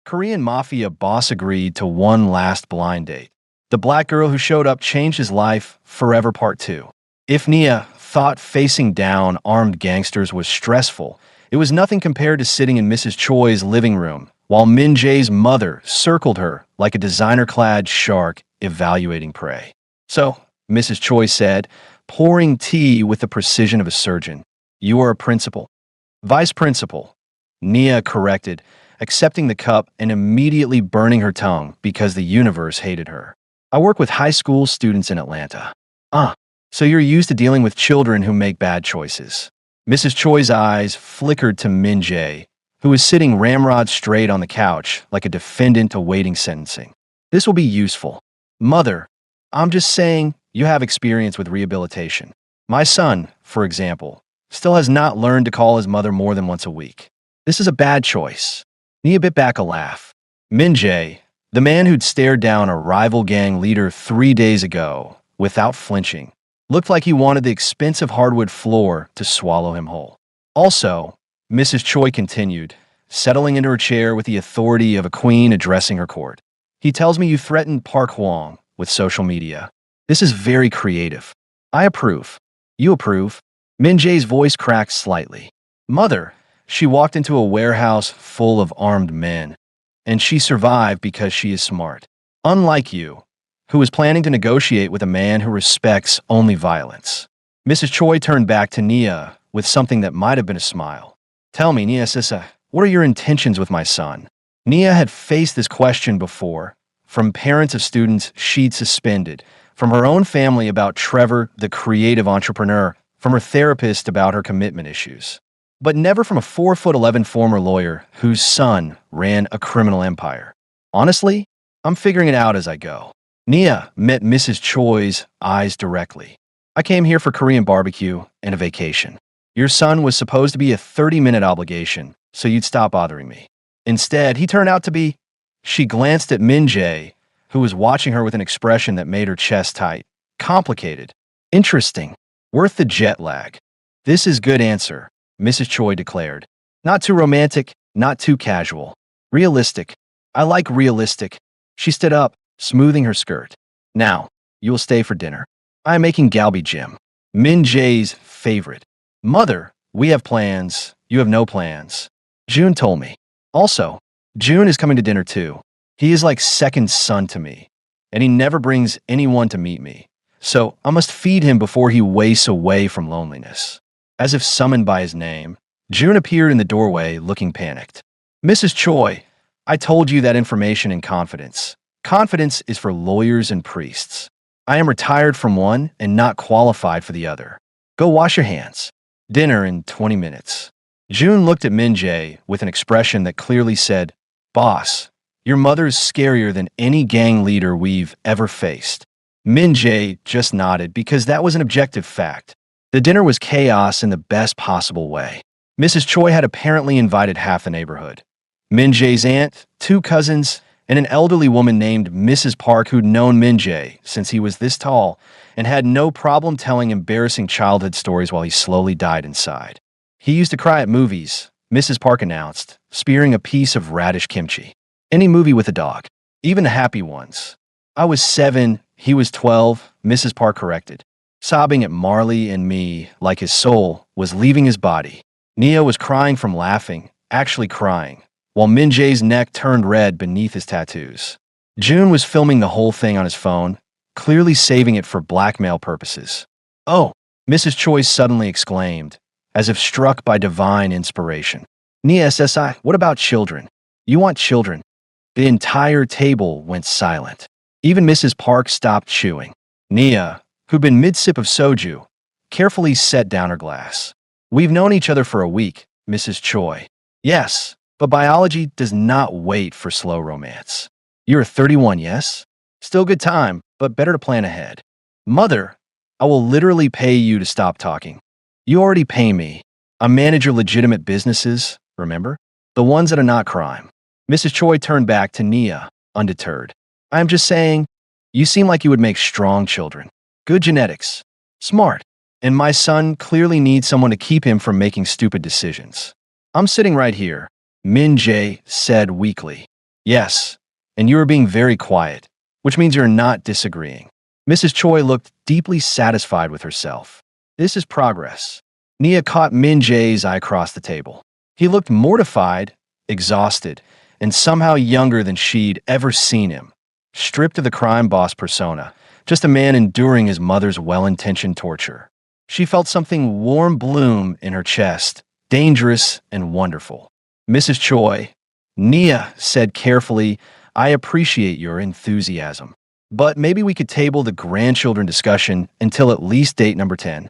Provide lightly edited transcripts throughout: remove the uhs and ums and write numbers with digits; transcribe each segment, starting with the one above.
Korean Mafia boss agreed to one last blind date. The black girl who showed up changed his life forever part 2. If Nia thought facing down armed gangsters was stressful, it was nothing compared to sitting in Mrs. Choi's living room while Min Jae's mother circled her like a designer-clad shark evaluating prey. So, Mrs. Choi said, pouring tea with the precision of a surgeon, "You are a principal." "Vice principal," Nia corrected, accepting the cup and immediately burning her tongue because the universe hated her. "I work with high school students in Atlanta." "Ah, so you're used to dealing with children who make bad choices." Mrs. Choi's eyes flickered to Min Jae, who was sitting ramrod straight on the couch like a defendant awaiting sentencing. "This will be useful." "Mother, I'm just saying you have experience with rehabilitation. My son, for example, still has not learned to call his mother more than once a week. This is a bad choice." Nia bit back a laugh. Min Jae, the man who'd stared down a rival gang leader 3 days ago without flinching, looked like he wanted the expensive hardwood floor to swallow him whole. "Also," Mrs. Choi continued, settling into her chair with the authority of a queen addressing her court, "he tells me you threatened Park Hwang with social media. This is very creative. I approve." "You approve?" Min Jae's voice cracked slightly. "Mother, she walked into a warehouse full of armed men, and she survived because she is smart. Unlike you, who is planning to negotiate with a man who respects only violence." Mrs. Choi turned back to Nia with something that might have been a smile. "Tell me, Nia Sissa, what are your intentions with my son?" Nia had faced this question before, from parents of students she'd suspended, from her own family about Trevor, the creative entrepreneur, from her therapist about her commitment issues. But never from a 4'11" former lawyer whose son ran a criminal empire. "Honestly, I'm figuring it out as I go." Nia met Mrs. Choi's eyes directly. "I came here for Korean barbecue and a vacation. Your son was supposed to be a 30-minute obligation, so you'd stop bothering me. Instead, he turned out to be..." She glanced at Min Jae, who was watching her with an expression that made her chest tight. "Complicated. Interesting. Worth the jet lag." "This is good answer," Mrs. Choi declared. "Not too romantic, not too casual. Realistic. I like realistic." She stood up, smoothing her skirt. "Now, you will stay for dinner. I am making galbi jim, Min Jae's favorite." "Mother, we have plans. You have no plans. June told me. Also, June is coming to dinner too. He is like second son to me, and he never brings anyone to meet me. So I must feed him before he wastes away from loneliness." As if summoned by his name, June appeared in the doorway looking panicked. "Mrs. Choi, I told you that information in confidence. Confidence is for lawyers and priests. I am retired from one and not qualified for the other. Go wash your hands. Dinner in 20 minutes. June looked at Min Jae with an expression that clearly said, "Boss, your mother's scarier than any gang leader we've ever faced." Min Jae just nodded because that was an objective fact. The dinner was chaos in the best possible way. Mrs. Choi had apparently invited half the neighborhood. Min Jae's aunt, 2 cousins, and an elderly woman named Mrs. Park who'd known Min Jae since he was this tall and had no problem telling embarrassing childhood stories while he slowly died inside. "He used to cry at movies," Mrs. Park announced, spearing a piece of radish kimchi. "Any movie with a dog, even the happy ones." "I was 7, he was 12, Mrs. Park corrected, sobbing at Marley and me like his soul was leaving his body." Nia was crying from laughing, actually crying, while Min Jae's neck turned red beneath his tattoos. June was filming the whole thing on his phone, clearly saving it for blackmail purposes. "Oh," Mrs. Choi suddenly exclaimed, as if struck by divine inspiration. "Nia SSI, what about children? You want children?" The entire table went silent. Even Mrs. Park stopped chewing. Nia, who'd been mid-sip of soju, carefully set down her glass. "We've known each other for a week, Mrs. Choi." "Yes, but biology does not wait for slow romance." "You're 31, yes? Still good time, but better to plan ahead." "Mother, I will literally pay you to stop talking. You already pay me. I manage your legitimate businesses, remember? The ones that are not crime." Mrs. Choi turned back to Nia, undeterred. "I'm just saying, you seem like you would make strong children. Good genetics. Smart. And my son clearly needs someone to keep him from making stupid decisions." "I'm sitting right here," Min Jae said weakly. Yes, and you are being very quiet, which means you're not disagreeing. Mrs. Choi looked deeply satisfied with herself. This is progress. Nia caught Min Jae's eye across the table. He looked mortified, exhausted, and somehow younger than she'd ever seen him. Stripped of the crime boss persona, just a man enduring his mother's well-intentioned torture. She felt something warm bloom in her chest, dangerous and wonderful. Mrs. Choi, Nia said carefully, I appreciate your enthusiasm. But maybe we could table the grandchildren discussion until at least date number 10.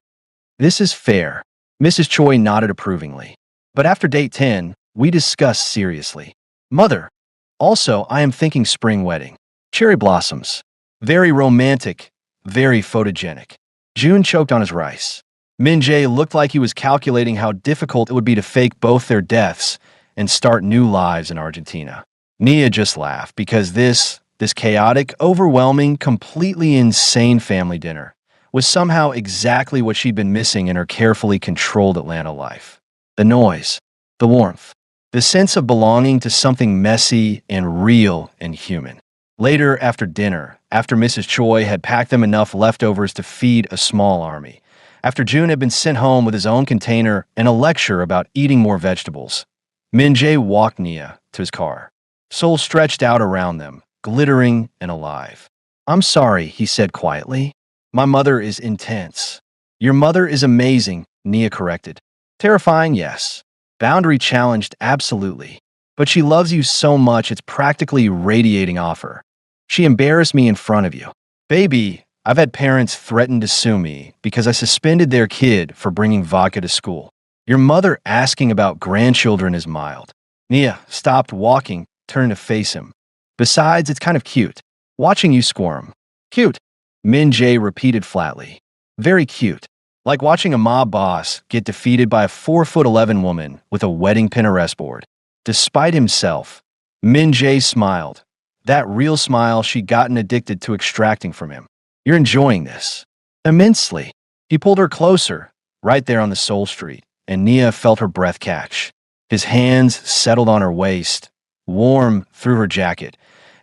This is fair. Mrs. Choi nodded approvingly. But after date 10, we discuss seriously. Mother, also, I am thinking spring wedding. Cherry blossoms. Very romantic, very photogenic. June choked on his rice. Min Jae looked like he was calculating how difficult it would be to fake both their deaths and start new lives in Argentina. Nia just laughed because this chaotic, overwhelming, completely insane family dinner was somehow exactly what she'd been missing in her carefully controlled Atlanta life. The noise, the warmth, the sense of belonging to something messy and real and human. Later, after dinner, after Mrs. Choi had packed them enough leftovers to feed a small army, after June had been sent home with his own container and a lecture about eating more vegetables, Min Jae walked Nia to his car. Soul stretched out around them, glittering and alive. I'm sorry, he said quietly. My mother is intense. Your mother is amazing, Nia corrected. Terrifying, yes. Boundary challenged, absolutely. But she loves you so much it's practically radiating off her. She embarrassed me in front of you. Baby, I've had parents threaten to sue me because I suspended their kid for bringing vodka to school. Your mother asking about grandchildren is mild. Nia stopped walking, turned to face him. Besides, it's kind of cute. Watching you squirm. Cute. Min Jae repeated flatly. Very cute. Like watching a mob boss get defeated by a 4'11" woman with a wedding Pinterest board. Despite himself, Min Jae smiled. That real smile she'd gotten addicted to extracting from him. You're enjoying this. Immensely. He pulled her closer, right there on the Soul Street, and Nia felt her breath catch. His hands settled on her waist, warm through her jacket,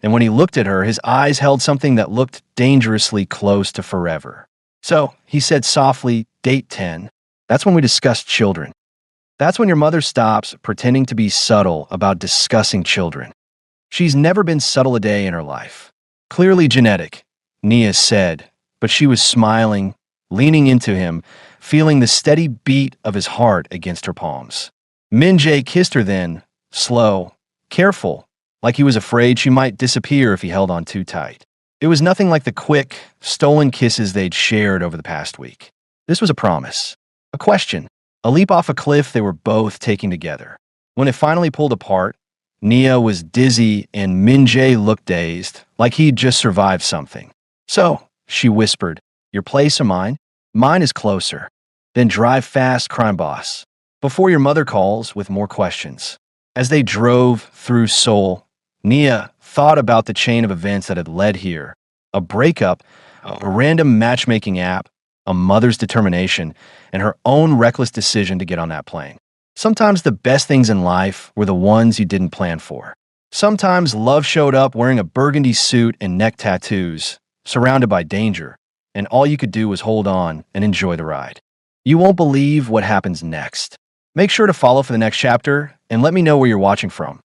and when he looked at her, his eyes held something that looked dangerously close to forever. So, he said softly, date 10. That's when we discuss children. That's when your mother stops pretending to be subtle about discussing children. She's never been subtle a day in her life. Clearly genetic, Nia said, but she was smiling, leaning into him, feeling the steady beat of his heart against her palms. Min Jae kissed her then, slow, careful, like he was afraid she might disappear if he held on too tight. It was nothing like the quick, stolen kisses they'd shared over the past week. This was a promise, a question, a leap off a cliff they were both taking together. When it finally pulled apart, Nia was dizzy and Min Jae looked dazed, like he'd just survived something. So, she whispered, your place or mine? Mine is closer. Then drive fast, crime boss, before your mother calls with more questions. As they drove through Seoul, Nia thought about the chain of events that had led here. A breakup, a random matchmaking app, a mother's determination, and her own reckless decision to get on that plane. Sometimes the best things in life were the ones you didn't plan for. Sometimes love showed up wearing a burgundy suit and neck tattoos, surrounded by danger, and all you could do was hold on and enjoy the ride. You won't believe what happens next. Make sure to follow for the next chapter and let me know where you're watching from.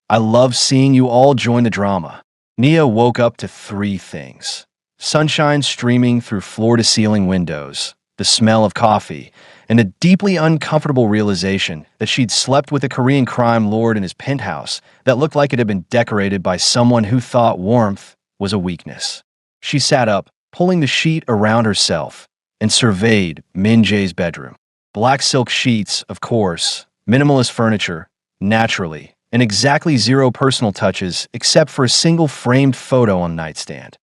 I love seeing you all join the drama. Nia woke up to 3 things. Sunshine streaming through floor-to-ceiling windows, the smell of coffee, and a deeply uncomfortable realization that she'd slept with a Korean crime lord in his penthouse that looked like it had been decorated by someone who thought warmth was a weakness. She sat up, pulling the sheet around herself, and surveyed Min Jae's bedroom. Black silk sheets, of course, minimalist furniture, naturally, and exactly 0 personal touches except for a single framed photo on the nightstand.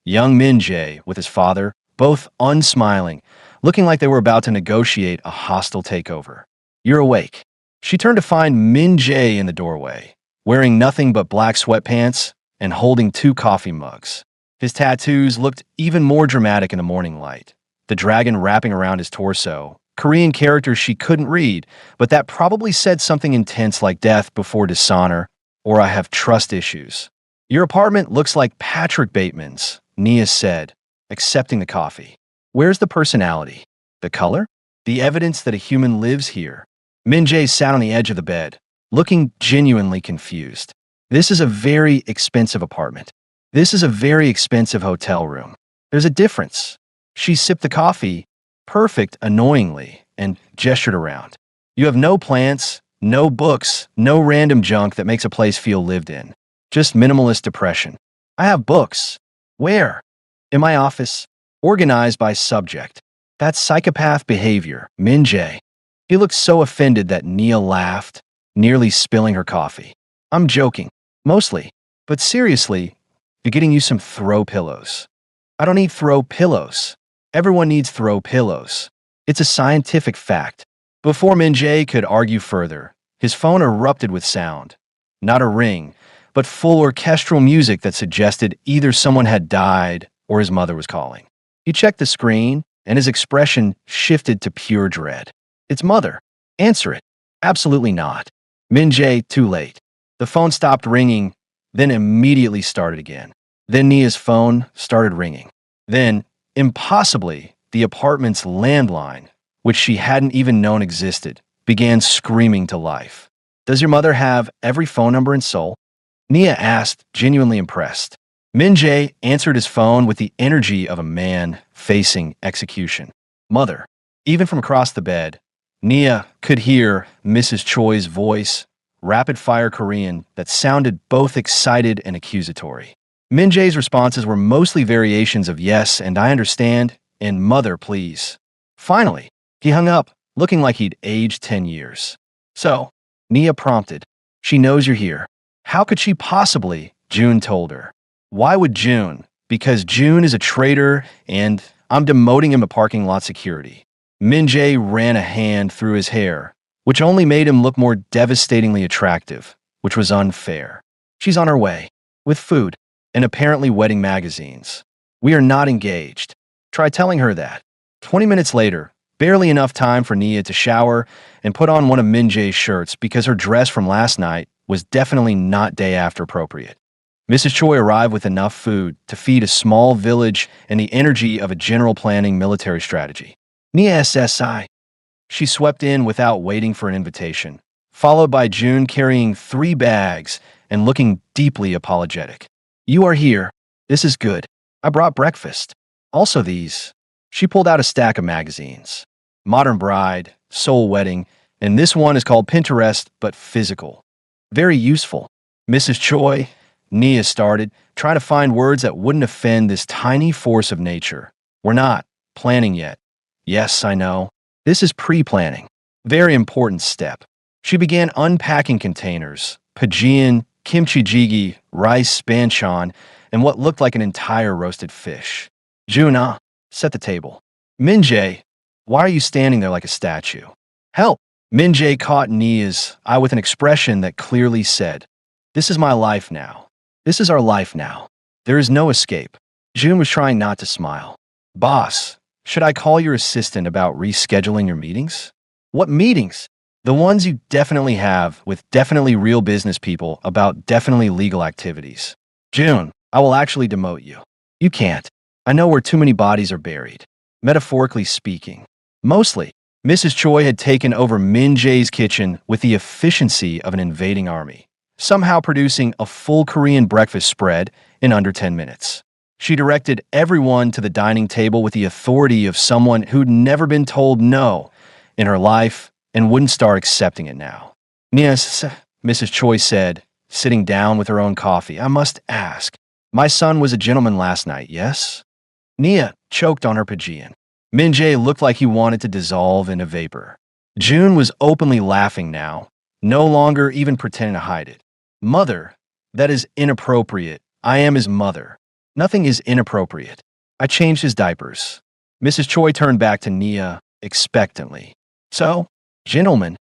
Young Min Jae with his father, both unsmiling, looking like they were about to negotiate a hostile takeover. You're awake. She turned to find Min Jae in the doorway, wearing nothing but black sweatpants and holding 2 coffee mugs. His tattoos looked even more dramatic in the morning light. The dragon wrapping around his torso, Korean characters she couldn't read, but that probably said something intense like death before dishonor, or I have trust issues. Your apartment looks like Patrick Bateman's, Nia said, accepting the coffee. Where's the personality? The color? The evidence that a human lives here? Min Jae sat on the edge of the bed, looking genuinely confused. This is a very expensive apartment. This is a very expensive hotel room. There's a difference. She sipped the coffee, perfect annoyingly, and gestured around. You have no plants, no books, no random junk that makes a place feel lived in. Just minimalist depression. I have books. Where? In my office. Organized by subject. That's psychopath behavior, Min Jae. He looked so offended that Nia laughed, nearly spilling her coffee. I'm joking. Mostly. But seriously, you're getting you some throw pillows. I don't need throw pillows. Everyone needs throw pillows. It's a scientific fact. Before Min Jae could argue further, his phone erupted with sound. Not a ring, but full orchestral music that suggested either someone had died or his mother was calling. He checked the screen, and his expression shifted to pure dread. It's mother. Answer it. Absolutely not. Min Jae, too late. The phone stopped ringing, then immediately started again. Then Nia's phone started ringing. Then, impossibly, the apartment's landline, which she hadn't even known existed, began screaming to life. Does your mother have every phone number in Seoul? Nia asked, genuinely impressed. Min Jae answered his phone with the energy of a man facing execution. Mother. Even from across the bed, Nia could hear Mrs. Choi's voice, rapid-fire Korean that sounded both excited and accusatory. Min Jae's responses were mostly variations of yes and I understand and mother please. Finally, he hung up, looking like he'd aged 10 years. So, Nia prompted, she knows you're here. How could she possibly? June told her. Why would June? Because June is a traitor and I'm demoting him to parking lot security. Min Jae ran a hand through his hair, which only made him look more devastatingly attractive, which was unfair. She's on her way, with food, and apparently wedding magazines. We are not engaged. Try telling her that. 20 minutes later, barely enough time for Nia to shower and put on one of Min Jae's shirts because her dress from last night was definitely not day after appropriate. Mrs. Choi arrived with enough food to feed a small village and the energy of a general planning military strategy. Nia SSI. She swept in without waiting for an invitation, followed by June carrying 3 bags and looking deeply apologetic. You are here. This is good. I brought breakfast. Also these. She pulled out a stack of magazines. Modern Bride, Soul Wedding, and this one is called Pinterest, but physical. Very useful. Mrs. Choi, Nia started, trying to find words that wouldn't offend this tiny force of nature. We're not planning yet. Yes, I know. This is pre-planning. Very important step. She began unpacking containers, Pajeon, kimchi jjigae, rice, banchan, and what looked like an entire roasted fish. Juna, set the table. Min Jae, why are you standing there like a statue? Help! Min Jae caught Nia's eye with an expression that clearly said, this is my life now. This is our life now. There is no escape. June was trying not to smile. Boss, should I call your assistant about rescheduling your meetings? What meetings? The ones you definitely have with definitely real business people about definitely legal activities. June, I will actually demote you. You can't. I know where too many bodies are buried. Metaphorically speaking. Mostly, Mrs. Choi had taken over Min Jae's kitchen with the efficiency of an invading army, somehow producing a full Korean breakfast spread in under 10 minutes. She directed everyone to the dining table with the authority of someone who'd never been told no in her life and wouldn't start accepting it now. Yes, Mrs. Choi said, sitting down with her own coffee. I must ask. My son was a gentleman last night, yes? Nia choked on her Pajeon. Min Jae looked like he wanted to dissolve in a vapor. June was openly laughing now, no longer even pretending to hide it. Mother, that is inappropriate. I am his mother. Nothing is inappropriate. I changed his diapers. Mrs. Choi turned back to Nia expectantly. So, gentlemen,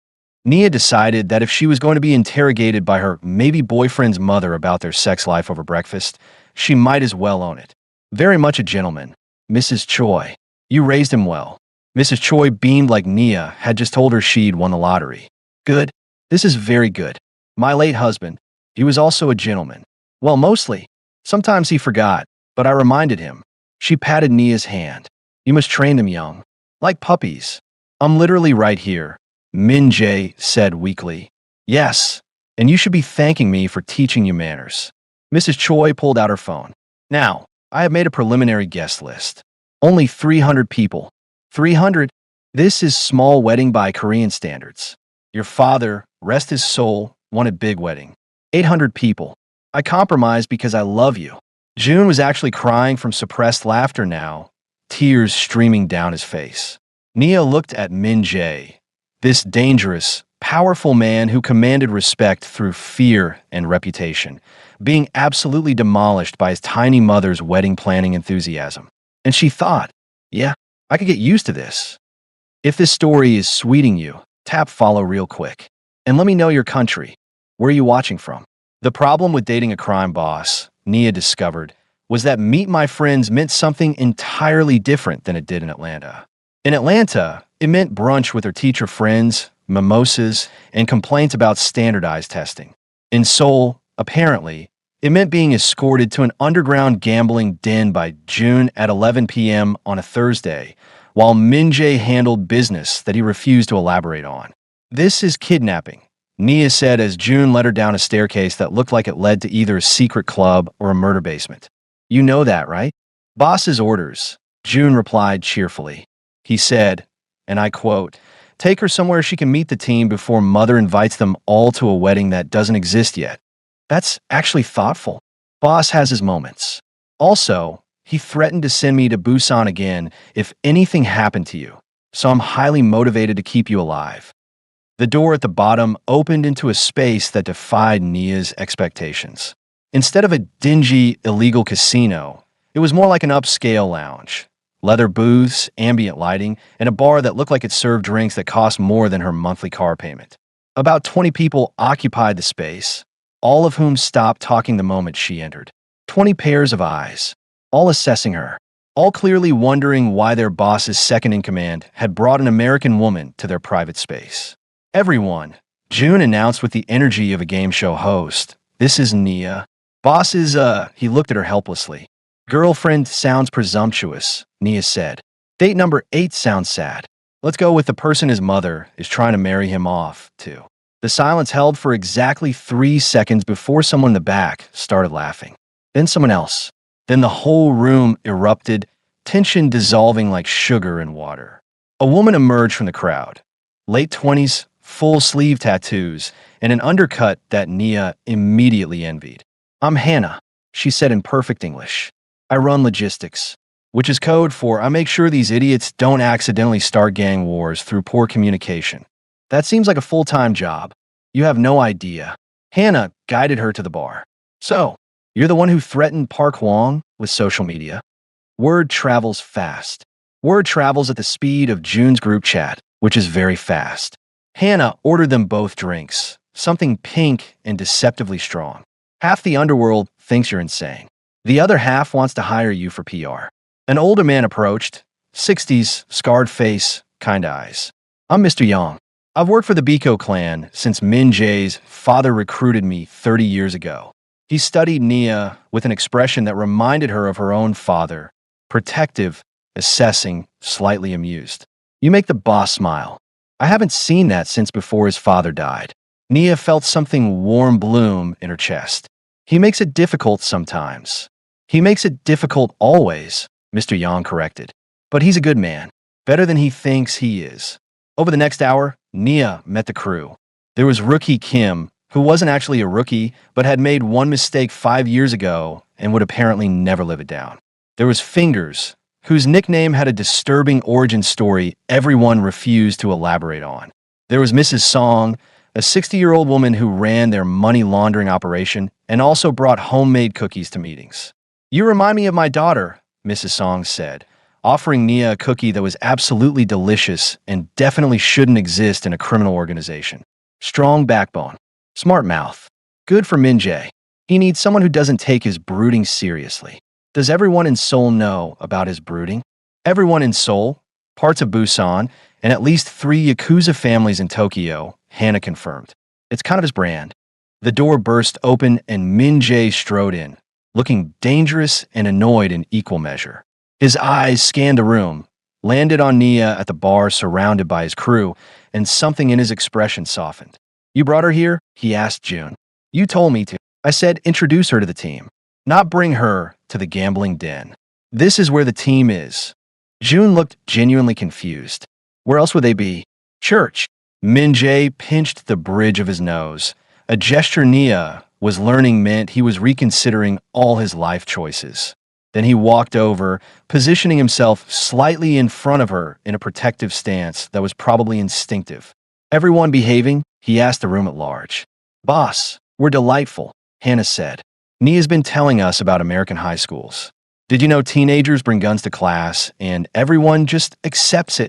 Nia decided that if she was going to be interrogated by her maybe boyfriend's mother about their sex life over breakfast, she might as well own it. Very much a gentleman. Mrs. Choi, you raised him well. Mrs. Choi beamed like Nia had just told her she'd won the lottery. Good. This is very good. My late husband, He was also a gentleman. Well, mostly. Sometimes he forgot, but I reminded him. She patted Nia's hand. You must train them young. Like puppies. I'm literally right here, Min Jae said weakly. Yes, and you should be thanking me for teaching you manners. Mrs. Choi pulled out her phone. Now, I have made a preliminary guest list. Only 300 people. 300? This is small wedding by Korean standards. Your father, rest his soul, wanted big wedding. 800 people. I compromised because I love you. June was actually crying from suppressed laughter now, tears streaming down his face. Nia looked at Min Jae, this dangerous, powerful man who commanded respect through fear and reputation, being absolutely demolished by his tiny mother's wedding planning enthusiasm. And she thought, yeah, I could get used to this. If this story is sweeting you, tap follow real quick. And let me know your country. Where are you watching from? The problem with dating a crime boss, Nia discovered, was that meet my friends meant something entirely different than it did in Atlanta. In Atlanta, it meant brunch with her teacher friends, mimosas, and complaints about standardized testing. In Seoul, apparently, it meant being escorted to an underground gambling den by June at 11 p.m. on a Thursday, while Min Jae handled business that he refused to elaborate on. This is kidnapping, Nia said as June led her down a staircase that looked like it led to either a secret club or a murder basement. You know that, right? Boss's orders, June replied cheerfully. He said, and I quote, take her somewhere she can meet the team before mother invites them all to a wedding that doesn't exist yet. That's actually thoughtful. Boss has his moments. Also, he threatened to send me to Busan again if anything happened to you, so I'm highly motivated to keep you alive. The door at the bottom opened into a space that defied Nia's expectations. Instead of a dingy, illegal casino, it was more like an upscale lounge. Leather booths, ambient lighting, and a bar that looked like it served drinks that cost more than her monthly car payment. About 20 people occupied the space, all of whom stopped talking the moment she entered. 20 pairs of eyes, all assessing her, all clearly wondering why their boss's second-in-command had brought an American woman to their private space. Everyone, June announced with the energy of a game show host. This is Nia. Boss is, he looked at her helplessly. Girlfriend sounds presumptuous, Nia said. Date number 8 sounds sad. Let's go with the person his mother is trying to marry him off to. The silence held for exactly 3 seconds before someone in the back started laughing. Then someone else. Then the whole room erupted, tension dissolving like sugar in water. A woman emerged from the crowd. Late 20s, full sleeve tattoos, and an undercut that Nia immediately envied. I'm Hannah, she said in perfect English. I run logistics, which is code for I make sure these idiots don't accidentally start gang wars through poor communication. That seems like a full-time job. You have no idea. Hannah guided her to the bar. So, you're the one who threatened Park Hwang with social media? Word travels fast. Word travels at the speed of June's group chat, which is very fast. Hannah ordered them both drinks, something pink and deceptively strong. Half the underworld thinks you're insane. The other half wants to hire you for PR. An older man approached, 60s, scarred face, kind eyes. I'm Mr. Yang. I've worked for the Biko clan since Min Jae's father recruited me 30 years ago. He studied Nia with an expression that reminded her of her own father, protective, assessing, slightly amused. You make the boss smile. I haven't seen that since before his father died. Nia felt something warm bloom in her chest. He makes it difficult sometimes. He makes it difficult always, Mr. Yang corrected. But he's a good man, better than he thinks he is. Over the next hour, Nia met the crew. There was Rookie Kim, who wasn't actually a rookie, but had made one mistake 5 years ago and would apparently never live it down. There was Fingers, whose nickname had a disturbing origin story everyone refused to elaborate on. There was Mrs. Song, a 60-year-old woman who ran their money laundering operation and also brought homemade cookies to meetings. You remind me of my daughter, Mrs. Song said, offering Nia a cookie that was absolutely delicious and definitely shouldn't exist in a criminal organization. Strong backbone. Smart mouth. Good for Min Jae. He needs someone who doesn't take his brooding seriously. Does everyone in Seoul know about his brooding? Everyone in Seoul, parts of Busan, and at least 3 Yakuza families in Tokyo, Hannah confirmed. It's kind of his brand. The door burst open and Min Jae strode in, looking dangerous and annoyed in equal measure. His eyes scanned the room, landed on Nia at the bar surrounded by his crew, and something in his expression softened. You brought her here? He asked June. You told me to. I said introduce her to the team, not bring her to the gambling den. This is where the team is. June looked genuinely confused. Where else would they be? Church. Min Jae pinched the bridge of his nose, a gesture Nia was learning meant he was reconsidering all his life choices. Then he walked over, positioning himself slightly in front of her in a protective stance that was probably instinctive. Everyone behaving? He asked the room at large. Boss, we're delightful, Hannah said. Nia's been telling us about American high schools. Did you know teenagers bring guns to class and everyone just accepts it?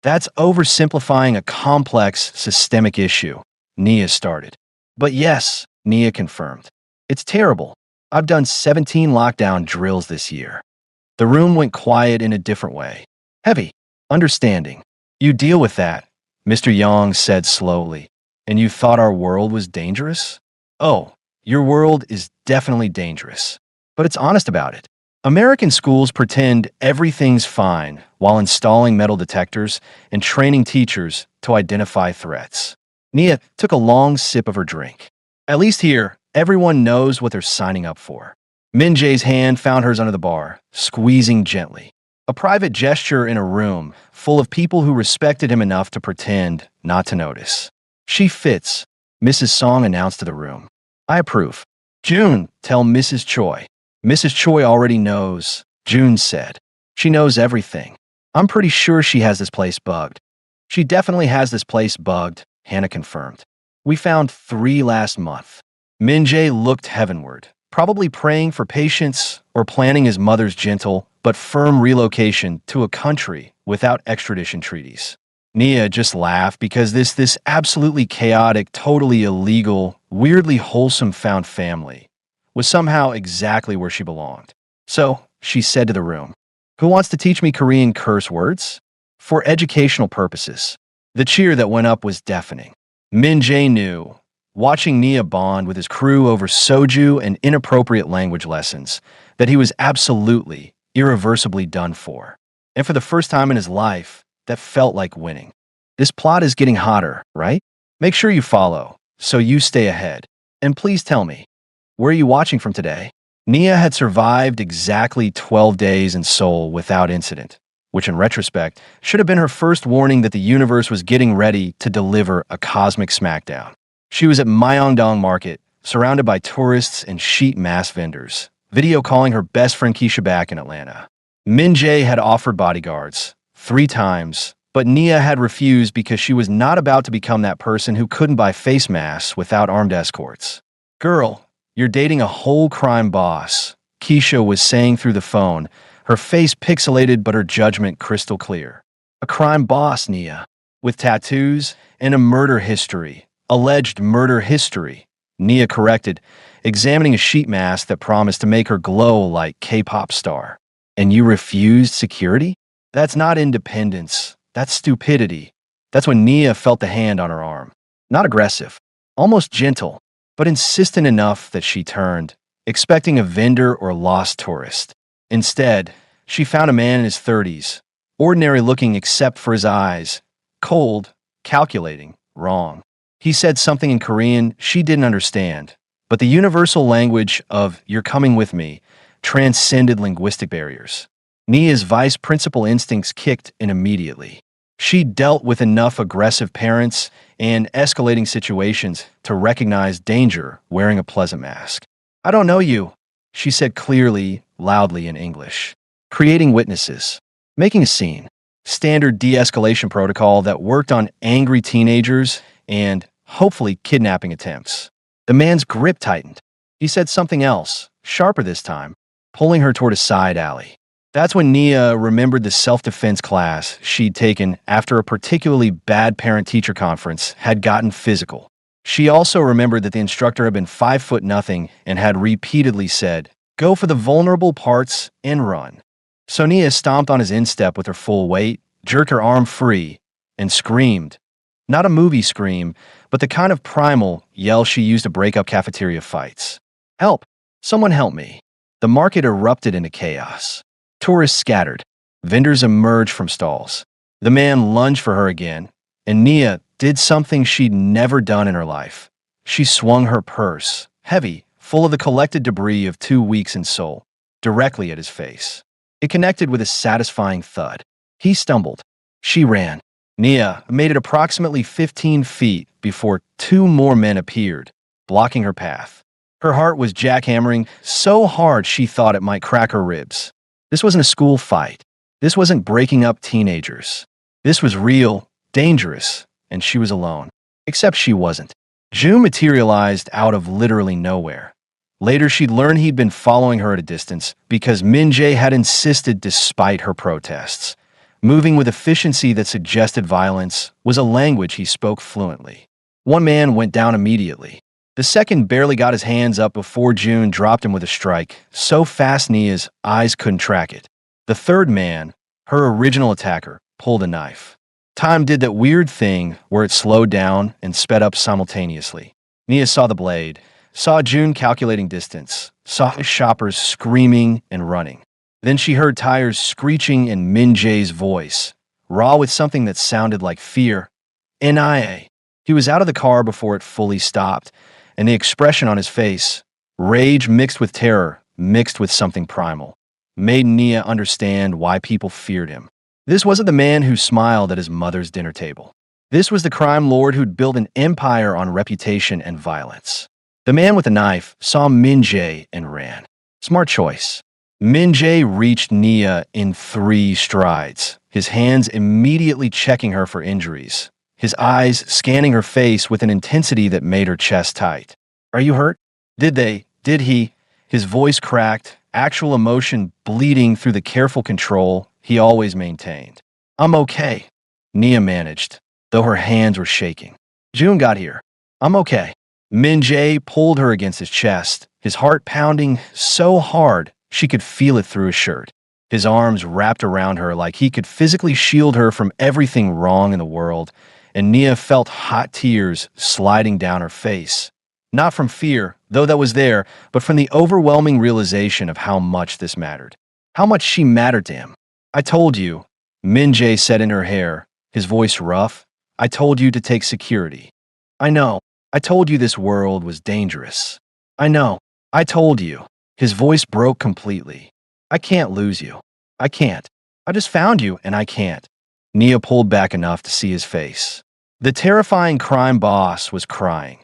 That's oversimplifying a complex, systemic issue, Nia started. But yes, Nia confirmed. It's terrible. I've done 17 lockdown drills this year. The room went quiet in a different way. Heavy. Understanding. You deal with that, Mr. Yang said slowly. And you thought our world was dangerous? Oh, your world is definitely dangerous. But it's honest about it. American schools pretend everything's fine while installing metal detectors and training teachers to identify threats. Nia took a long sip of her drink. At least here, everyone knows what they're signing up for. Min Jae's hand found hers under the bar, squeezing gently. A private gesture in a room full of people who respected him enough to pretend not to notice. She fits, Mrs. Song announced to the room. I approve. June, tell Mrs. Choi. Mrs. Choi already knows, June said. She knows everything. I'm pretty sure she has this place bugged. She definitely has this place bugged, Hannah confirmed. We found 3 last month. Min Jae looked heavenward, probably praying for patience or planning his mother's gentle but firm relocation to a country without extradition treaties. Nia just laughed because this absolutely chaotic, totally illegal, weirdly wholesome found family was somehow exactly where she belonged. So, she said to the room, who wants to teach me Korean curse words? For educational purposes. The cheer that went up was deafening. Min Jae knew, watching Nia bond with his crew over soju and inappropriate language lessons, that he was absolutely, irreversibly done for. And for the first time in his life, that felt like winning. This plot is getting hotter, right? Make sure you follow, so you stay ahead. And please tell me, where are you watching from today? Nia had survived exactly 12 days in Seoul without incident, which in retrospect should have been her first warning that the universe was getting ready to deliver a cosmic smackdown. She was at Myeongdong Market, surrounded by tourists and sheet mask vendors, video calling her best friend Keisha back in Atlanta. Min Jae had offered bodyguards 3 times, but Nia had refused because she was not about to become that person who couldn't buy face masks without armed escorts. Girl, you're dating a whole crime boss, Keisha was saying through the phone, her face pixelated but her judgment crystal clear. A crime boss, Nia, with tattoos and a murder history. Alleged murder history, Nia corrected, examining a sheet mask that promised to make her glow like K-pop star. And you refused security? That's not independence. That's stupidity. That's when Nia felt the hand on her arm. Not aggressive, almost gentle, but insistent enough that she turned, expecting a vendor or lost tourist. Instead, she found a man in his 30s, ordinary looking except for his eyes, cold, calculating, wrong. He said something in Korean she didn't understand, but the universal language of "you're coming with me" transcended linguistic barriers. Nia's vice principal instincts kicked in immediately. She dealt with enough aggressive parents and escalating situations to recognize danger wearing a pleasant mask. I don't know you, she said clearly, loudly in English. Creating witnesses. Making a scene. Standard de-escalation protocol that worked on angry teenagers and, hopefully, kidnapping attempts. The man's grip tightened. He said something else, sharper this time, pulling her toward a side alley. That's when Nia remembered the self-defense class she'd taken after a particularly bad parent-teacher conference had gotten physical. She also remembered that the instructor had been 5'0" and had repeatedly said, "Go for the vulnerable parts and run." So Nia stomped on his instep with her full weight, jerked her arm free, and screamed, Not a movie scream, but the kind of primal yell she used to break up cafeteria fights. Help! Someone help me! The market erupted into chaos. Tourists scattered. Vendors emerged from stalls. The man lunged for her again, and Nia did something she'd never done in her life. She swung her purse, heavy, full of the collected debris of 2 weeks in Seoul, directly at his face. It connected with a satisfying thud. He stumbled. She ran. Nia made it approximately 15 feet before two more men appeared, blocking her path. Her heart was jackhammering so hard she thought it might crack her ribs. This wasn't a school fight. This wasn't breaking up teenagers. This was real, dangerous, and she was alone. Except she wasn't. June materialized out of literally nowhere. Later, she'd learned he'd been following her at a distance because Min Jae had insisted despite her protests. Moving with efficiency that suggested violence was a language he spoke fluently. One man went down immediately. The second barely got his hands up before June dropped him with a strike, so fast Nia's eyes couldn't track it. The third man, her original attacker, pulled a knife. Time did that weird thing where it slowed down and sped up simultaneously. Nia saw the blade, saw June calculating distance, saw his shoppers screaming and running. Then she heard tires screeching in Min Jae's voice, raw with something that sounded like fear. Nia. He was out of the car before it fully stopped, and the expression on his face, rage mixed with terror, mixed with something primal, made Nia understand why people feared him. This wasn't the man who smiled at his mother's dinner table. This was the crime lord who'd built an empire on reputation and violence. The man with the knife saw Min Jae and ran. Smart choice. Min Jae reached Nia in 3 strides, his hands immediately checking her for injuries, his eyes scanning her face with an intensity that made her chest tight. Are you hurt? Did he? His voice cracked, actual emotion bleeding through the careful control he always maintained. I'm okay, Nia managed, though her hands were shaking. June got here. I'm okay. Min Jae pulled her against his chest, his heart pounding so hard she could feel it through his shirt. His arms wrapped around her like he could physically shield her from everything wrong in the world, and Nia felt hot tears sliding down her face. Not from fear, though that was there, but from the overwhelming realization of how much this mattered. How much she mattered to him. I told you, Min Jae said in her hair, his voice rough. I told you to take security. I know. I told you this world was dangerous. I know. I told you. His voice broke completely. I can't lose you. I can't. I just found you and I can't. Nia pulled back enough to see his face. The terrifying crime boss was crying.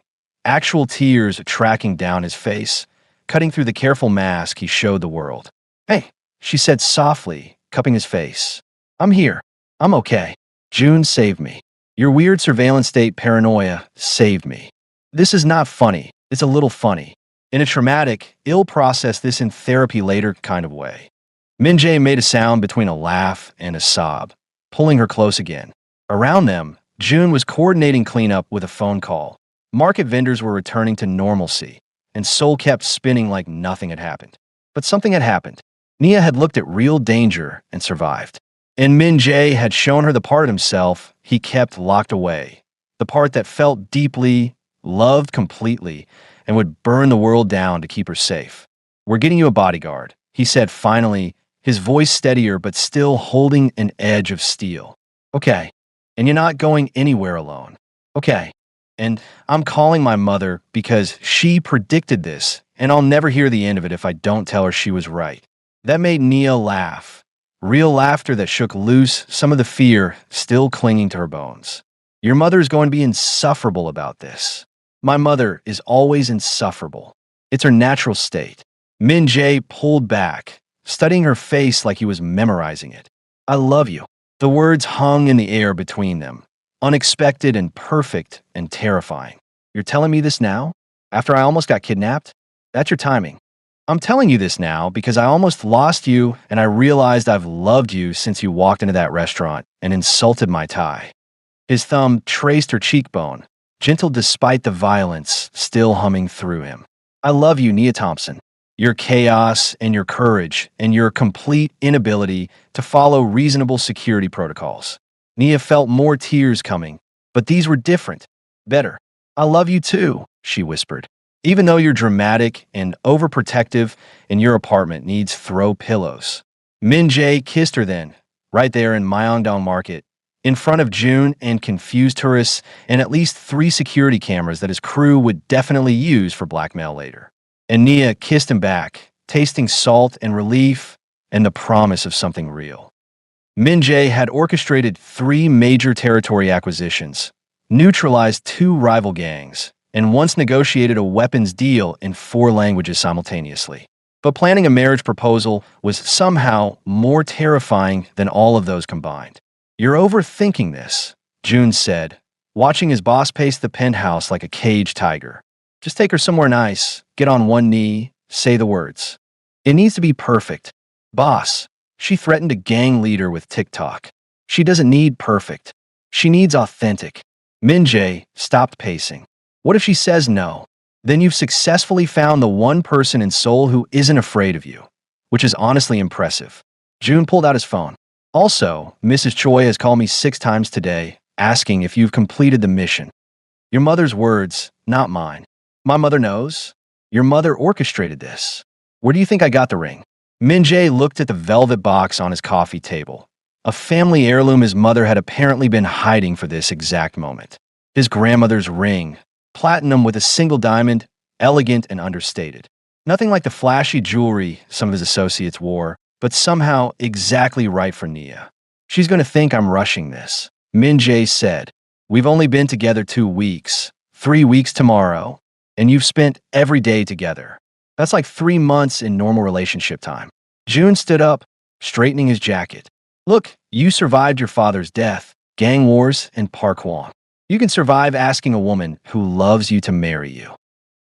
Actual tears tracking down his face, cutting through the careful mask he showed the world. Hey, she said softly, cupping his face. I'm here. I'm okay. June saved me. Your weird surveillance state paranoia saved me. This is not funny. It's a little funny. In a traumatic, ill-process this in therapy later kind of way. Min Jae made a sound between a laugh and a sob, pulling her close again. Around them, June was coordinating cleanup with a phone call. Market vendors were returning to normalcy, and Seoul kept spinning like nothing had happened. But something had happened. Nia had looked at real danger and survived. And Min Jae had shown her the part of himself he kept locked away, the part that felt deeply, loved completely, and would burn the world down to keep her safe. We're getting you a bodyguard, he said finally, his voice steadier but still holding an edge of steel. Okay, and you're not going anywhere alone. Okay, and I'm calling my mother because she predicted this, and I'll never hear the end of it if I don't tell her she was right. That made Nia laugh. Real laughter that shook loose some of the fear still clinging to her bones. Your mother is going to be insufferable about this. My mother is always insufferable. It's her natural state. Min Jae pulled back, studying her face like he was memorizing it. I love you. The words hung in the air between them, unexpected and perfect and terrifying. You're telling me this now? After I almost got kidnapped? That's your timing. I'm telling you this now because I almost lost you and I realized I've loved you since you walked into that restaurant and insulted my Thai. His thumb traced her cheekbone, gentle despite the violence still humming through him. I love you, Nia Thompson. Your chaos and your courage and your complete inability to follow reasonable security protocols. Nia felt more tears coming, But these were different. Better. I love you too, she whispered. Even though you're dramatic and overprotective and your apartment needs throw pillows. Min Jae kissed her then, right there in Myeongdong Market, in front of June and confused tourists and at least 3 security cameras that his crew would definitely use for blackmail later. And Nia kissed him back, tasting salt and relief and the promise of something real. Min Jae had orchestrated 3 major territory acquisitions, neutralized 2 rival gangs, and once negotiated a weapons deal in 4 languages simultaneously. But planning a marriage proposal was somehow more terrifying than all of those combined. You're overthinking this, June said, watching his boss pace the penthouse like a caged tiger. Just take her somewhere nice, get on one knee, say the words. It needs to be perfect. Boss, she threatened a gang leader with TikTok. She doesn't need perfect. She needs authentic. Min Jae stopped pacing. What if she says no? Then you've successfully found the one person in Seoul who isn't afraid of you, which is honestly impressive. June pulled out his phone. Also, Mrs. Choi has called me 6 times today, asking if you've completed the mission. Your mother's words, not mine. My mother knows. Your mother orchestrated this. Where do you think I got the ring? Min Jae looked at the velvet box on his coffee table. A family heirloom his mother had apparently been hiding for this exact moment. His grandmother's ring, platinum with a single diamond, elegant and understated. Nothing like the flashy jewelry some of his associates wore, but somehow exactly right for Nia. She's going to think I'm rushing this, Min Jae said. We've only been together 2 weeks, 3 weeks tomorrow, and you've spent every day together. That's like 3 months in normal relationship time. June stood up, straightening his jacket. Look, you survived your father's death, gang wars, and Park Hwang. You can survive asking a woman who loves you to marry you.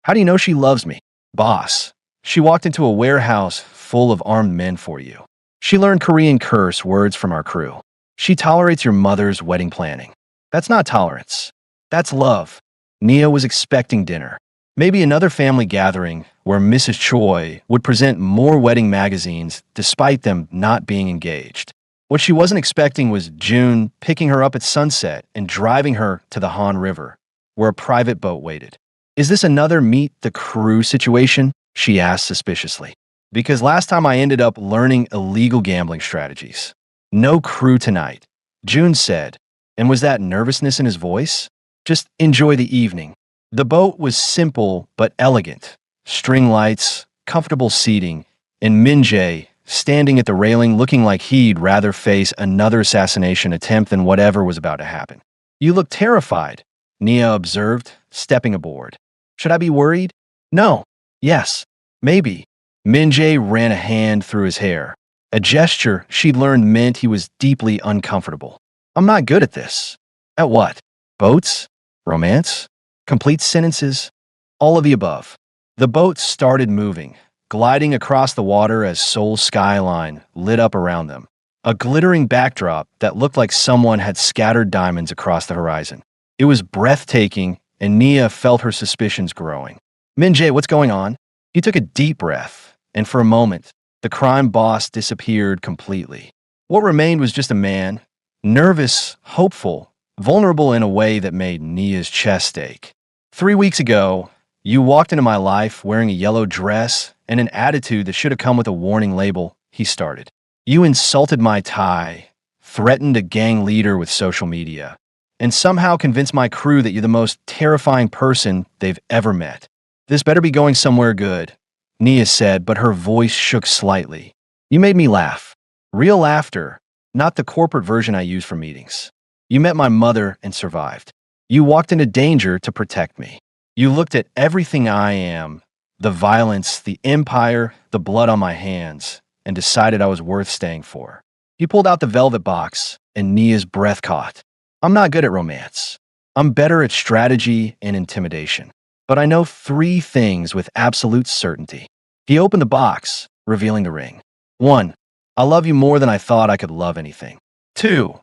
How do you know she loves me? Boss. She walked into a warehouse full of armed men for you. She learned Korean curse words from our crew. She tolerates your mother's wedding planning. That's not tolerance. That's love. Nia was expecting dinner. Maybe another family gathering where Mrs. Choi would present more wedding magazines despite them not being engaged. What she wasn't expecting was June picking her up at sunset and driving her to the Han River, where a private boat waited. Is this another meet the crew situation? She asked suspiciously. Because last time I ended up learning illegal gambling strategies. No crew tonight, June said. And was that nervousness in his voice? Just enjoy the evening. The boat was simple but elegant. String lights, comfortable seating, and Min Jae standing at the railing looking like he'd rather face another assassination attempt than whatever was about to happen. You look terrified, Nia observed, stepping aboard. Should I be worried? No. Yes. Maybe. Min Jae ran a hand through his hair, a gesture she'd learned meant he was deeply uncomfortable. I'm not good at this. At what? Boats? Romance? Complete sentences? All of the above. The boat started moving, gliding across the water as Seoul's skyline lit up around them, a glittering backdrop that looked like someone had scattered diamonds across the horizon. It was breathtaking, and Nia felt her suspicions growing. Min Jae, what's going on? He took a deep breath, and for a moment, the crime boss disappeared completely. What remained was just a man, nervous, hopeful, vulnerable in a way that made Nia's chest ache. 3 weeks ago, you walked into my life wearing a yellow dress and an attitude that should have come with a warning label, he started. You insulted my tie, threatened a gang leader with social media, and somehow convinced my crew that you're the most terrifying person they've ever met. This better be going somewhere good, Nia said, but her voice shook slightly. You made me laugh. Real laughter, not the corporate version I use for meetings. You met my mother and survived. You walked into danger to protect me. You looked at everything I am, the violence, the empire, the blood on my hands, and decided I was worth staying for. You pulled out the velvet box, and Nia's breath caught. I'm not good at romance. I'm better at strategy and intimidation. But I know 3 things with absolute certainty. He opened the box, revealing the ring. 1. I love you more than I thought I could love anything. 2.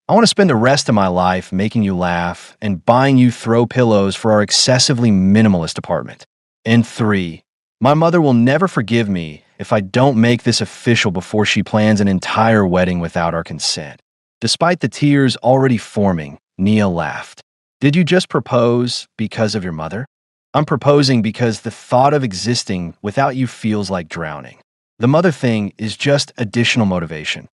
I want to spend the rest of my life making you laugh and buying you throw pillows for our excessively minimalist apartment. And 3. My mother will never forgive me if I don't make this official before she plans an entire wedding without our consent. Despite the tears already forming, Nia laughed. Did you just propose because of your mother? I'm proposing because the thought of existing without you feels like drowning. The mother thing is just additional motivation.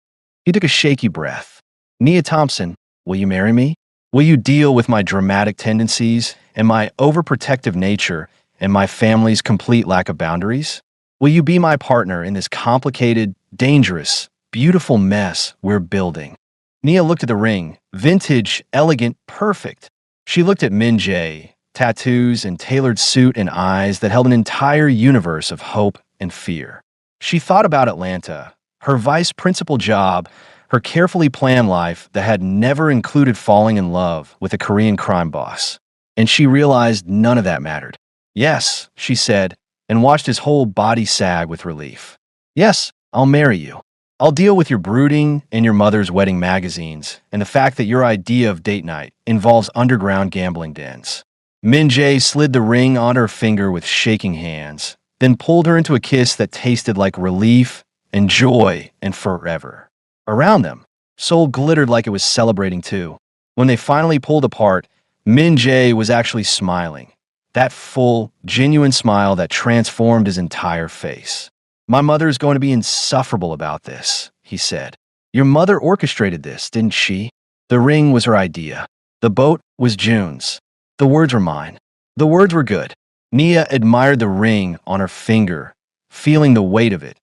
He took a shaky breath. Nia Thompson, will you marry me? Will you deal with my dramatic tendencies and my overprotective nature and my family's complete lack of boundaries? Will you be my partner in this complicated, dangerous, beautiful mess we're building? Nia looked at the ring, vintage, elegant, perfect. She looked at Min Jae, tattoos and tailored suit and eyes that held an entire universe of hope and fear. She thought about Atlanta, her vice principal job, her carefully planned life that had never included falling in love with a Korean crime boss. And she realized none of that mattered. Yes, she said, and watched his whole body sag with relief. Yes, I'll marry you. I'll deal with your brooding and your mother's wedding magazines and the fact that your idea of date night involves underground gambling dens. Min Jae slid the ring on her finger with shaking hands, then pulled her into a kiss that tasted like relief and joy and forever. Around them, Seoul glittered like it was celebrating too. When they finally pulled apart, Min Jae was actually smiling. That full, genuine smile that transformed his entire face. My mother's going to be insufferable about this, he said. Your mother orchestrated this, didn't she? The ring was her idea. The boat was June's. The words were mine. The words were good. Nia admired the ring on her finger, feeling the weight of it.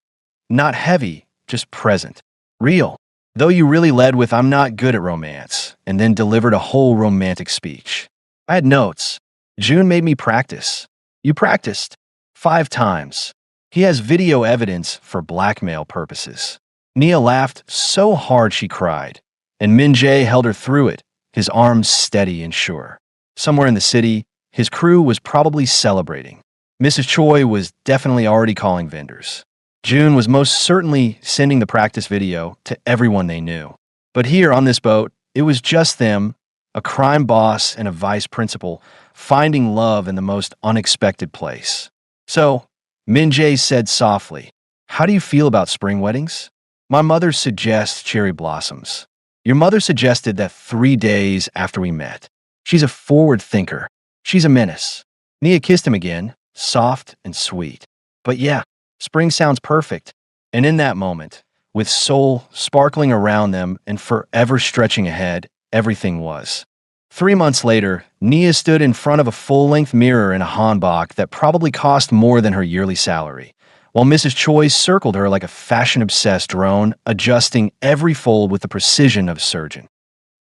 Not heavy, just present. Real. Though you really led with "I'm not good at romance," and then delivered a whole romantic speech. I had notes. June made me practice. You practiced. 5 times. He has video evidence for blackmail purposes. Nia laughed so hard she cried, and Min Jae held her through it, his arms steady and sure. Somewhere in the city, his crew was probably celebrating. Mrs. Choi was definitely already calling vendors. June was most certainly sending the practice video to everyone they knew. But here on this boat, it was just them, a crime boss and a vice principal, finding love in the most unexpected place. So, Min Jae said softly, "How do you feel about spring weddings?" My mother suggests cherry blossoms. Your mother suggested that 3 days after we met. She's a forward thinker. She's a menace. Nia kissed him again, soft and sweet. But yeah, spring sounds perfect. And in that moment, with soul sparkling around them and forever stretching ahead, everything was. 3 months later, Nia stood in front of a full-length mirror in a hanbok that probably cost more than her yearly salary, while Mrs. Choi circled her like a fashion-obsessed drone, adjusting every fold with the precision of a surgeon.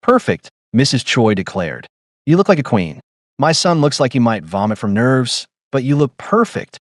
"Perfect," Mrs. Choi declared. "You look like a queen. My son looks like he might vomit from nerves, but you look perfect."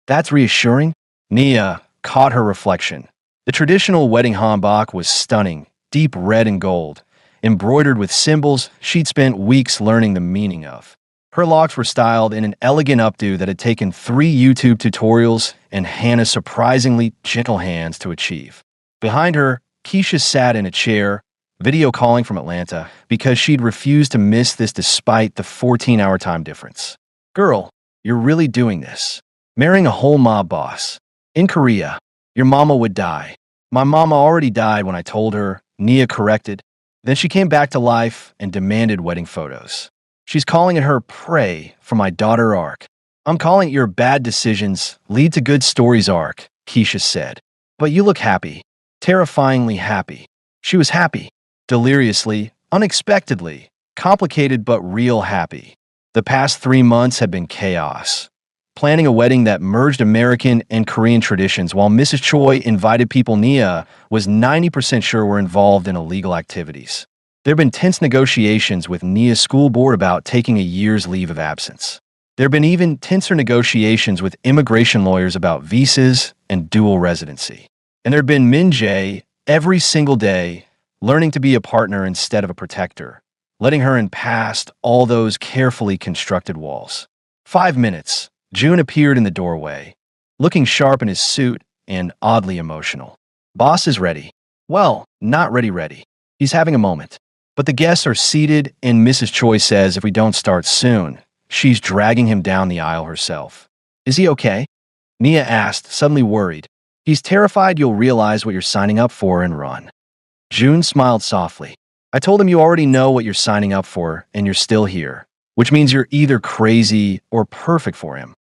That's reassuring. Nia caught her reflection. The traditional wedding hanbok was stunning, deep red and gold, embroidered with symbols she'd spent weeks learning the meaning of. Her locks were styled in an elegant updo that had taken 3 YouTube tutorials and Hannah's surprisingly gentle hands to achieve. Behind her, Keisha sat in a chair, video calling from Atlanta, because she'd refused to miss this despite the 14-hour time difference. "Girl, you're really doing this. Marrying a whole mob boss. In Korea, your mama would die." "My mama already died when I told her," Nia corrected. Then she came back to life and demanded wedding photos. "She's calling it her pray for my daughter arc." "I'm calling it your bad decisions lead to good stories arc," Keisha said. "But you look happy. Terrifyingly happy." She was happy. Deliriously, unexpectedly, complicated but real happy. The past 3 months had been chaos. Planning a wedding that merged American and Korean traditions while Mrs. Choi invited people Nia was 90% sure were involved in illegal activities. There had been tense negotiations with Nia's school board about taking a year's leave of absence. There had been even tenser negotiations with immigration lawyers about visas and dual residency. And there had been Min Jae every single day learning to be a partner instead of a protector, letting her in past all those carefully constructed walls. 5 minutes. June appeared in the doorway, looking sharp in his suit and oddly emotional. "Boss is ready." "Well, not ready. He's having a moment. But the guests are seated and Mrs. Choi says if we don't start soon, she's dragging him down the aisle herself." "Is he okay?" Nia asked, suddenly worried. "He's terrified you'll realize what you're signing up for and run." June smiled softly. I told him you already know what you're signing up for and you're still here, which means you're either crazy or perfect for him.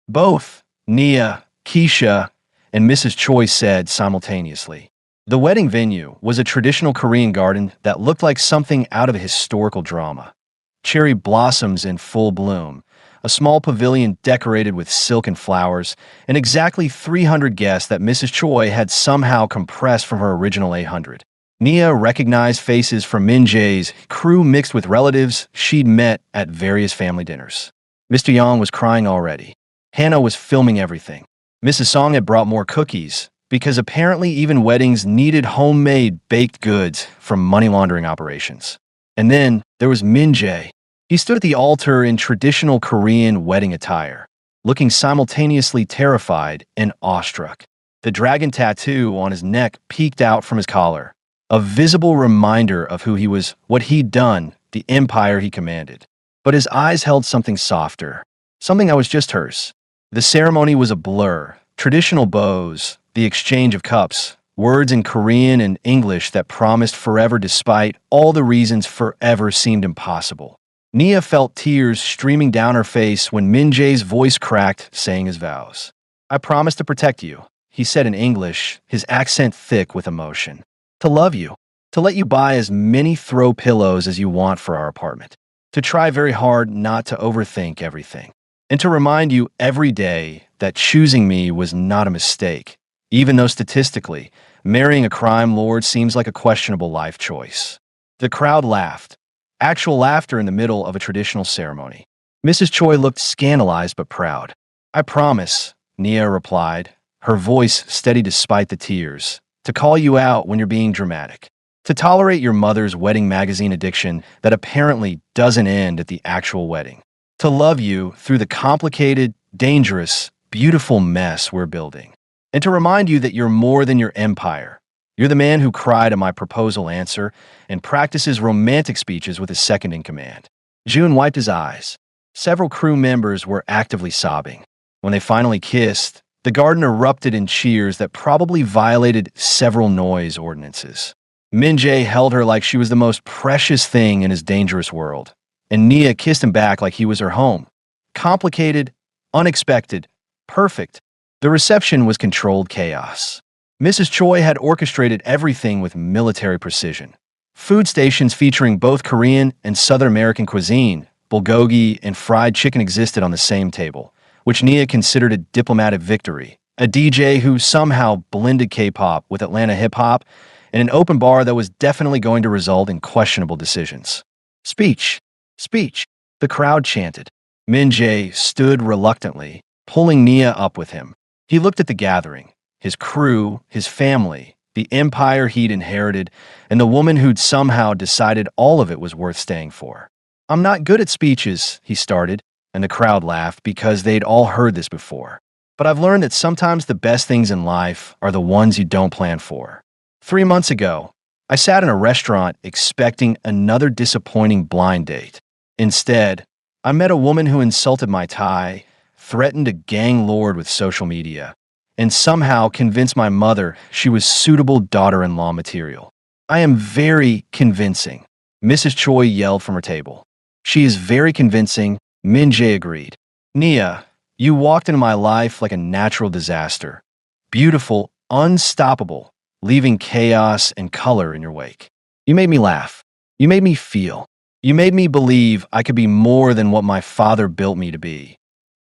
Both Nia, Keisha, and Mrs. Choi said simultaneously. The wedding venue was a traditional Korean garden that looked like something out of a historical drama. Cherry blossoms in full bloom, a small pavilion decorated with silken flowers, and exactly 300 guests that Mrs. Choi had somehow compressed from her original 800. Nia recognized faces from Min Jae's crew mixed with relatives she'd met at various family dinners. Mr. Yang was crying already. Hannah was filming everything. Mrs. Song had brought more cookies, because apparently even weddings needed homemade baked goods from money laundering operations. And then there was Min Jae. He stood at the altar in traditional Korean wedding attire, looking simultaneously terrified and awestruck. The dragon tattoo on his neck peeked out from his collar, a visible reminder of who he was, what he'd done, the empire he commanded. But his eyes held something softer, something that was just hers. The ceremony was a blur, traditional bows, the exchange of cups, words in Korean and English that promised forever despite all the reasons forever seemed impossible. Nia felt tears streaming down her face when Min Jae's voice cracked, saying his vows. I promise to protect you, he said in English, his accent thick with emotion. To love you, to let you buy as many throw pillows as you want for our apartment, to try very hard not to overthink everything, and to remind you every day that choosing me was not a mistake, even though statistically, marrying a crime lord seems like a questionable life choice. The crowd laughed. Actual laughter in the middle of a traditional ceremony. Mrs. Choi looked scandalized but proud. I promise, Nia replied, her voice steady despite the tears, to call you out when you're being dramatic, to tolerate your mother's wedding magazine addiction that apparently doesn't end at the actual wedding, to love you through the complicated, dangerous, beautiful mess we're building, and to remind you that you're more than your empire. You're the man who cried at my proposal answer and practices romantic speeches with his second in command. June wiped his eyes. Several crew members were actively sobbing. When they finally kissed, the garden erupted in cheers that probably violated several noise ordinances. Min Jae held her like she was the most precious thing in his dangerous world, and Nia kissed him back like he was her home. Complicated, unexpected, perfect. The reception was controlled chaos. Mrs. Choi had orchestrated everything with military precision. Food stations featuring both Korean and Southern American cuisine, bulgogi, and fried chicken existed on the same table, which Nia considered a diplomatic victory. A DJ who somehow blended K-pop with Atlanta hip-hop, and an open bar that was definitely going to result in questionable decisions. Speech. Speech. The crowd chanted. Min Jae stood reluctantly, pulling Nia up with him. He looked at the gathering. His crew, his family, the empire he'd inherited, and the woman who'd somehow decided all of it was worth staying for. I'm not good at speeches, he started, and the crowd laughed because they'd all heard this before. But I've learned that sometimes the best things in life are the ones you don't plan for. 3 months ago, I sat in a restaurant expecting another disappointing blind date. Instead, I met a woman who insulted my Thai, threatened to gang lord with social media, and somehow convinced my mother she was suitable daughter-in-law material. I am very convincing, Mrs. Choi yelled from her table. She is very convincing, Min Jae agreed. Nia, you walked into my life like a natural disaster. Beautiful, unstoppable, leaving chaos and color in your wake. You made me laugh. You made me feel. You made me believe I could be more than what my father built me to be.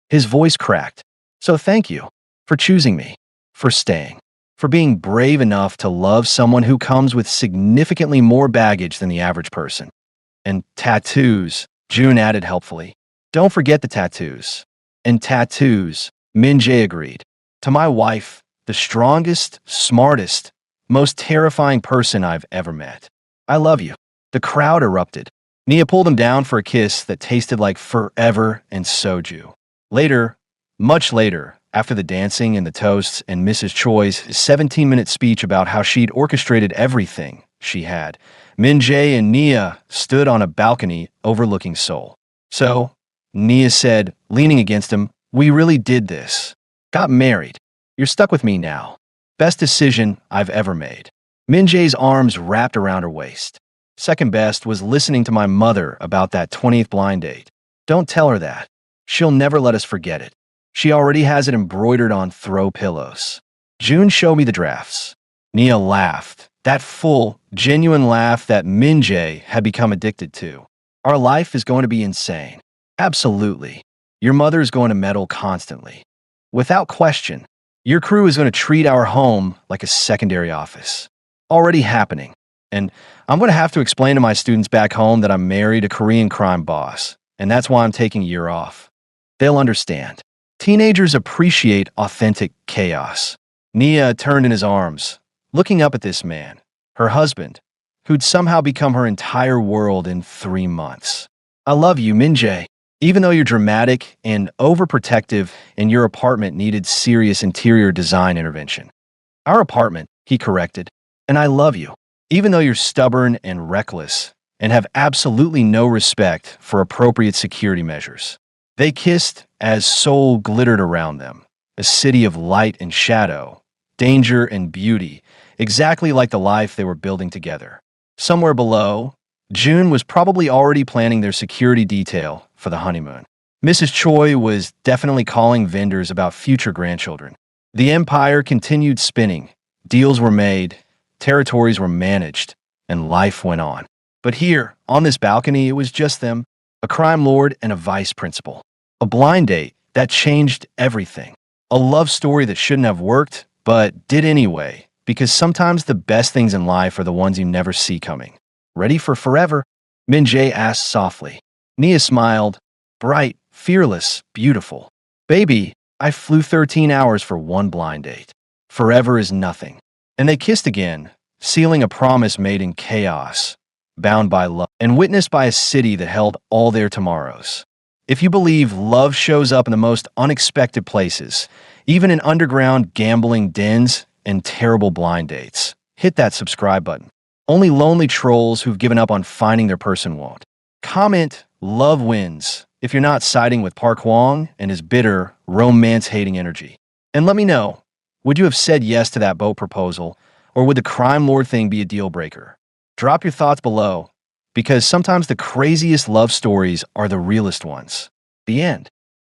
His voice cracked. So thank you. For choosing me, for staying, for being brave enough to love someone who comes with significantly more baggage than the average person. And tattoos, June added helpfully. Don't forget the tattoos. And tattoos, Min Jae agreed. To my wife, the strongest, smartest, most terrifying person I've ever met. I love you. The crowd erupted. Nia pulled him down for a kiss that tasted like forever and soju. Later, much later, after the dancing and the toasts and Mrs. Choi's 17-minute speech about how she'd orchestrated everything she had, Min Jae and Nia stood on a balcony overlooking Seoul. So, Nia said, leaning against him, we really did this. Got married. You're stuck with me now. Best decision I've ever made. Min Jae's arms wrapped around her waist. Second best was listening to my mother about that 20th blind date. Don't tell her that. She'll never let us forget it. She already has it embroidered on throw pillows. June showed me the drafts. Nia laughed. That full, genuine laugh that Minjae had become addicted to. Our life is going to be insane. Absolutely. Your mother is going to meddle constantly. Without question, your crew is going to treat our home like a secondary office. Already happening. And I'm going to have to explain to my students back home that I'm married a Korean crime boss, and that's why I'm taking a year off. They'll understand. Teenagers appreciate authentic chaos. Nia turned in his arms, looking up at this man, her husband, who'd somehow become her entire world in 3 months. I love you, Minjae. Even though you're dramatic and overprotective and your apartment needed serious interior design intervention. Our apartment, he corrected, and I love you. Even though you're stubborn and reckless and have absolutely no respect for appropriate security measures. They kissed as Seoul glittered around them, a city of light and shadow, danger and beauty, exactly like the life they were building together. Somewhere below, June was probably already planning their security detail for the honeymoon. Mrs. Choi was definitely calling vendors about future grandchildren. The empire continued spinning, deals were made, territories were managed, and life went on. But here, on this balcony, it was just them, a crime lord and a vice principal. A blind date that changed everything. A love story that shouldn't have worked, but did anyway, because sometimes the best things in life are the ones you never see coming. Ready for forever? Minjae asked softly. Nia smiled, bright, fearless, beautiful. Baby, I flew 13 hours for one blind date. Forever is nothing. And they kissed again, sealing a promise made in chaos, bound by love, and witnessed by a city that held all their tomorrows. If you believe love shows up in the most unexpected places, even in underground gambling dens and terrible blind dates, hit that subscribe button. Only lonely trolls who've given up on finding their person won't. Comment, love wins, if you're not siding with Park Hwang and his bitter, romance-hating energy. And let me know, would you have said yes to that boat proposal, or would the crime lord thing be a deal breaker? Drop your thoughts below, because sometimes the craziest love stories are the realest ones. The end.